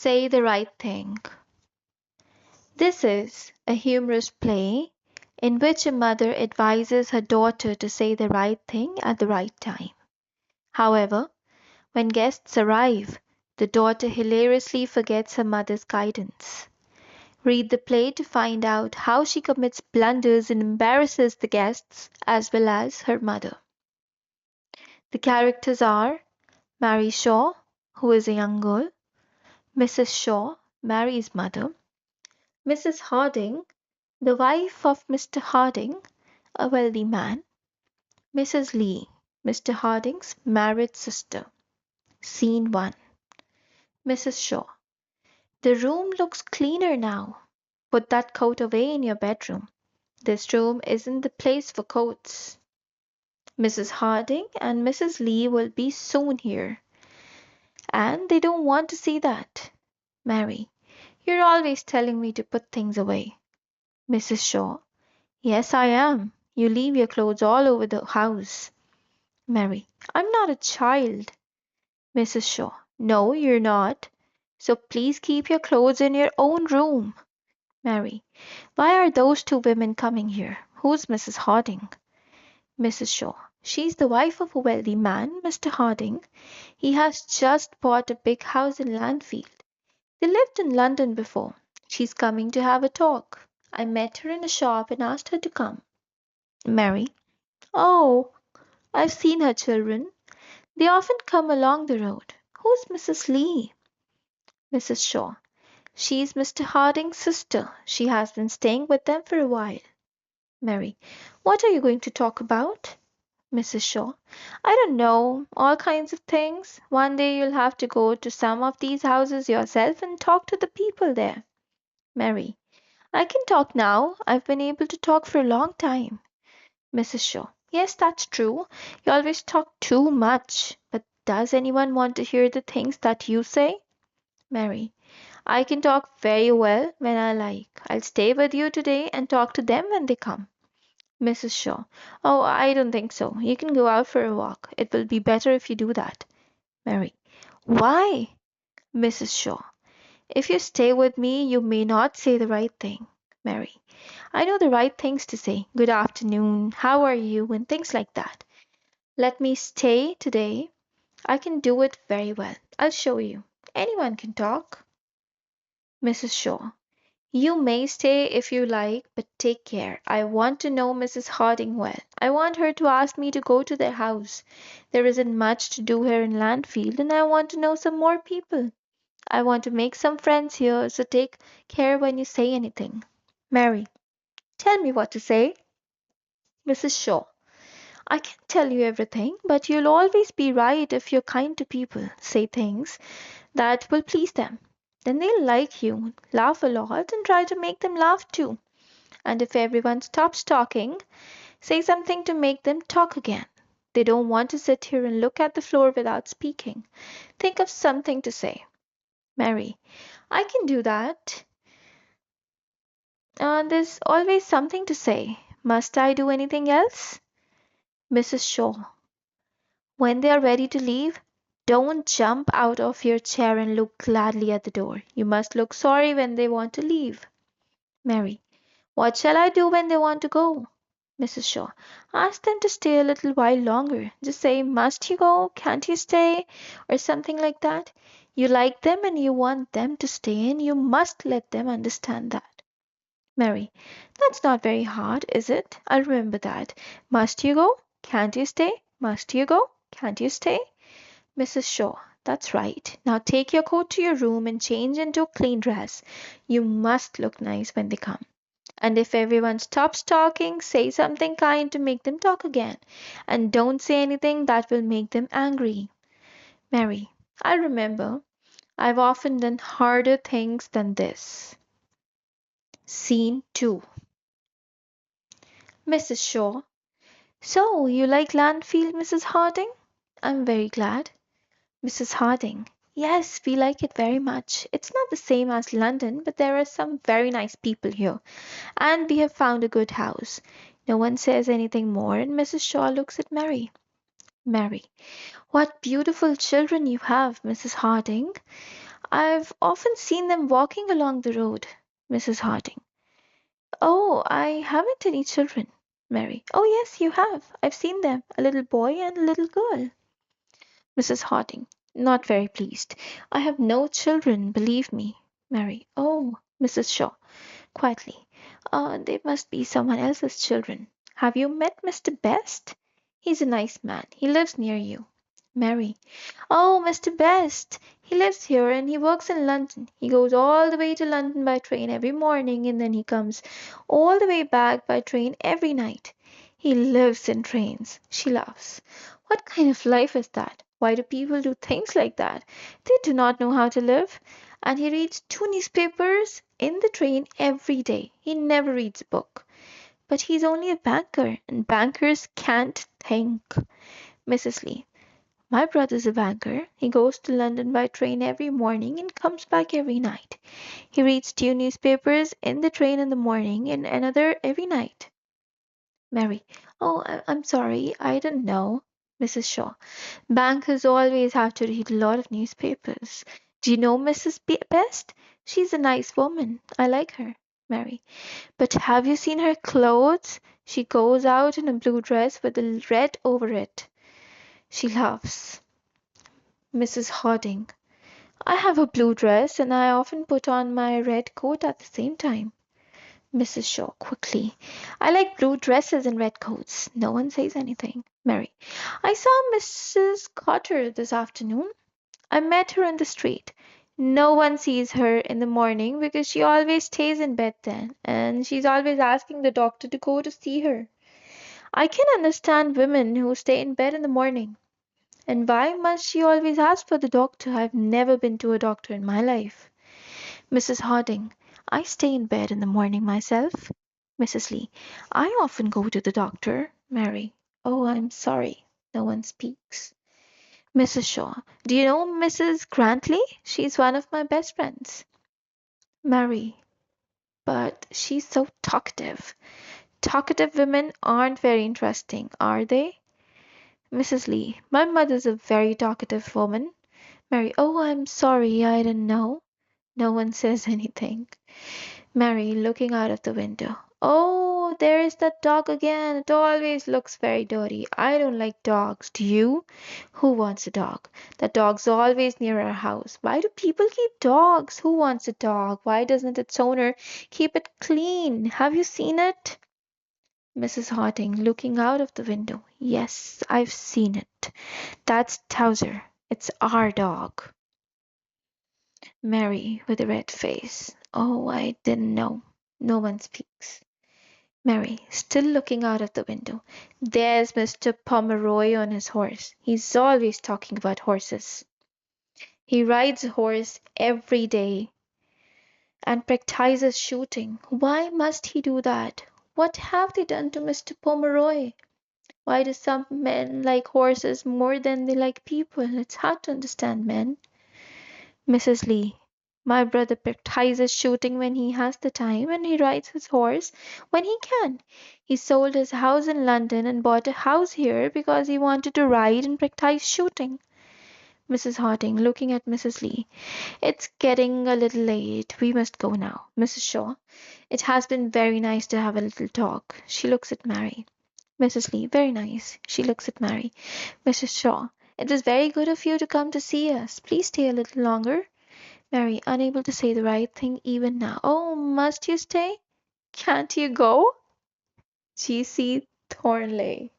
Say the Right Thing. This is a humorous play in which a mother advises her daughter to say the right thing at the right time. However, when guests arrive, the daughter hilariously forgets her mother's guidance. Read the play to find out how she commits blunders and embarrasses the guests as well as her mother. The characters are Mary Shaw, who is a young girl, Mrs. Shaw, Mary's mother, Mrs. Harding, the wife of Mr. Harding, a wealthy man, Mrs. Lee, Mr. Harding's married sister. Scene 1. Mrs. Shaw. The room looks cleaner now. Put that coat away in your bedroom. This room isn't the place for coats. Mrs. Harding and Mrs. Lee will be soon here, and they don't want to see that. Mary. You're always telling me to put things away. Mrs. Shaw. Yes, I am. You leave your clothes all over the house. Mary. I'm not a child. Mrs. Shaw. No, you're not. So please keep your clothes in your own room. Mary. Why are those two women coming here? Who's Mrs. Harding? Mrs. Shaw. She's the wife of a wealthy man, Mr. Harding. He has just bought a big house in Landfield. They lived in London before. She's coming to have a talk. I met her in a shop and asked her to come. Mary. Oh, I've seen her children. They often come along the road. Who's Mrs. Lee? Mrs. Shaw. She's Mr. Harding's sister. She has been staying with them for a while. Mary. What are you going to talk about? Mrs. Shaw. I don't know, all kinds of things. One day you'll have to go to some of these houses yourself and talk to the people there. Mary. I can talk now. I've been able to talk for a long time. Mrs. Shaw. Yes, that's true. You always talk too much. But does anyone want to hear the things that you say? Mary. I can talk very well when I like. I'll stay with you today and talk to them when they come. Mrs. Shaw. Oh, I don't think so. You can go out for a walk. It will be better if you do that. Mary. Why? Mrs. Shaw. If you stay with me, you may not say the right thing. Mary. I know the right things to say. Good afternoon. How are you? And things like that. Let me stay today. I can do it very well. I'll show you. Anyone can talk. Mrs. Shaw. You may stay if you like, but take care. I want to know Mrs. Harding well. I want her to ask me to go to their house. There isn't much to do here in Landfield, and I want to know some more people. I want to make some friends here, so take care when you say anything. Mary. Tell me what to say. Mrs. Shaw. I can't tell you everything, but you'll always be right if you're kind to people. Say things that will please them. Then they'll like you, laugh a lot, and try to make them laugh too. And if everyone stops talking, say something to make them talk again. They don't want to sit here and look at the floor without speaking. Think of something to say. Mary. I can do that. There's always something to say. Must I do anything else? Mrs. Shaw. When they are ready to leave, don't jump out of your chair and look gladly at the door. You must look sorry when they want to leave. Mary. What shall I do when they want to go? Mrs. Shaw. Ask them to stay a little while longer. Just say, must you go? Can't you stay? Or something like that. You like them and you want them to stay, and you must let them understand that. Mary. That's not very hard, is it? I'll remember that. Must you go? Can't you stay? Must you go? Can't you stay? Mrs. Shaw. That's right. Now take your coat to your room and change into a clean dress. You must look nice when they come. And if everyone stops talking, say something kind to make them talk again. And don't say anything that will make them angry. Mary. I remember. I've often done harder things than this. Scene 2. Mrs. Shaw. So, you like Landfield, Mrs. Harding? I'm very glad. Mrs. Harding. Yes, we like it very much. It's not the same as London, but there are some very nice people here, and we have found a good house. No one says anything more, and Mrs. Shaw looks at Mary. Mary. What beautiful children you have, Mrs. Harding. I've often seen them walking along the road. Mrs. Harding. Oh, I haven't any children. Mary. Oh, yes, you have. I've seen them. A little boy and a little girl. Mrs. Harding. Not very pleased. I have no children, believe me. Mary. Oh, Mrs. Shaw. Quietly. They must be someone else's children. Have you met Mr. Best? He's a nice man. He lives near you. Mary. Oh, Mr. Best. He lives here and he works in London. He goes all the way to London by train every morning and then he comes all the way back by train every night. He lives in trains. She laughs. What kind of life is that? Why do people do things like that? They do not know how to live. And he reads two newspapers in the train every day. He never reads a book. But he's only a banker, and bankers can't think. Mrs. Lee. My brother's a banker. He goes to London by train every morning and comes back every night. He reads two newspapers in the train in the morning and another every night. Mary. Oh, I'm sorry. I didn't know. Mrs. Shaw. Bankers always have to read a lot of newspapers. Do you know Mrs. Best? She's a nice woman. I like her. Mary. But have you seen her clothes? She goes out in a blue dress with a red over it. She laughs. Mrs. Harding. I have a blue dress and I often put on my red coat at the same time. Mrs. Shaw quickly. I like blue dresses and red coats. No one says anything. Mary. I saw Mrs. Cotter this afternoon. I met her in the street. No one sees her in the morning because she always stays in bed then, and she's always asking the doctor to go to see her. I can understand women who stay in bed in the morning. And why must she always ask for the doctor? I've never been to a doctor in my life. Mrs. Harding. I stay in bed in the morning myself. Mrs. Lee. I often go to the doctor. Mary. Oh, I'm sorry. No one speaks. Mrs. Shaw. Do you know Mrs. Grantley? She's one of my best friends. Mary. But she's so talkative. Talkative women aren't very interesting, are they? Mrs. Lee. My mother's a very talkative woman. Mary. Oh, I'm sorry. I didn't know. No one says anything. Mary, looking out of the window. Oh, there is that dog again. It always looks very dirty. I don't like dogs. Do you? Who wants a dog? That dog's always near our house. Why do people keep dogs? Who wants a dog? Why doesn't its owner keep it clean? Have you seen it? Mrs. Harding, looking out of the window. Yes, I've seen it. That's Towser. It's our dog. Mary, with a red face. Oh, I didn't know. No one speaks. Mary, still looking out of the window. There's Mr. Pomeroy on his horse. He's always talking about horses. He rides a horse every day and practices shooting. Why must he do that? What have they done to Mr. Pomeroy? Why do some men like horses more than they like people? It's hard to understand men. Mrs. Lee. My brother practices shooting when he has the time, and he rides his horse when he can. He sold his house in London and bought a house here because he wanted to ride and practice shooting. Mrs. Harding, looking at Mrs. Lee. It's getting a little late. We must go now. Mrs. Shaw. It has been very nice to have a little talk. She looks at Mary. Mrs. Lee. Very nice. She looks at Mary. Mrs. Shaw. It was very good of you to come to see us. Please stay a little longer. Mary, unable to say the right thing even now. Oh, must you stay? Can't you go? G.C. Thornley.